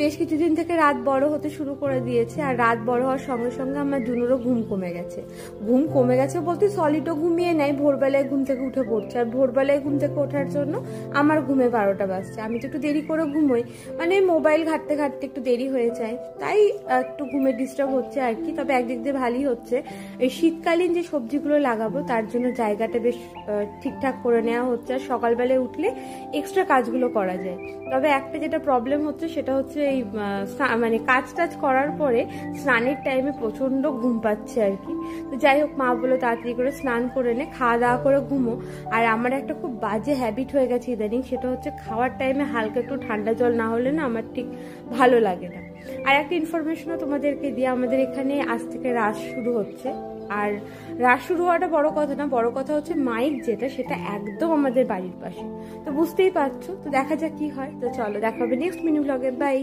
বেশ কিছুদিন থেকে রাত বড় হতে শুরু করে দিয়েছে, আর রাত বড় হওয়ার সঙ্গে সঙ্গে আমার জুনুরও ঘুম কমে গেছে। ঘুম কমে গেছে বলতে সলিডও ঘুমিয়ে নেয়, ভোরবেলায় ঘুম থেকে উঠে পড়ছে। আর ভোরবেলায় ঘুম থেকে ওঠার জন্য আমার ঘুমে 12টা বাজছে। আমি তো একটু দেরি করে ঘুমোই, মানে মোবাইল ঘাঁটতে ঘাঁটতে একটু দেরি হয়ে যায়, তাই একটু ঘুমের ডিস্টার্ব হচ্ছে আর কি। তবে একদিক দিয়ে ভালোই হচ্ছে, এই শীতকালীন যে সবজিগুলো লাগাবো তার জন্য জায়গাটা বেশ ঠিকঠাক করে নেওয়া হচ্ছে। আর সকালবেলায় উঠলে এক্সট্রা কাজগুলো করা যায়। তবে একটা যেটা প্রবলেম হচ্ছে সেটা হচ্ছে এই মানে কাজ টাজ করার পরে স্নানের টাইমে প্রচন্ড ঘুম পাচ্ছে আর কি। তো যাই হোক, মা বলো তাড়াতাড়ি করে স্নান করে নে, খাওয়া দাওয়া করে ঘুমো। আর আমার একটা খুব বাজে হ্যাবিট হয়ে গেছে ইদানিং, সেটা হচ্ছে খাওয়ার টাইমে হালকা একটু ঠান্ডা জল না হলে না আমার ঠিক ভালো লাগে না। আর একটা ইনফরমেশনও তোমাদেরকে দিয়ে, আমাদের এখানে আজ থেকে রাস শুরু হচ্ছে। আর রাস শুরু হওয়াটা বড় কথা না, বড় কথা হচ্ছে মাইক যেটা, সেটা একদম আমাদের বাড়ির পাশে। তো বুঝতেই পারছো, তো দেখা যাক কি হয়। তো চলো, দেখা হবে নেক্সট মিনি ব্লগে। বাই।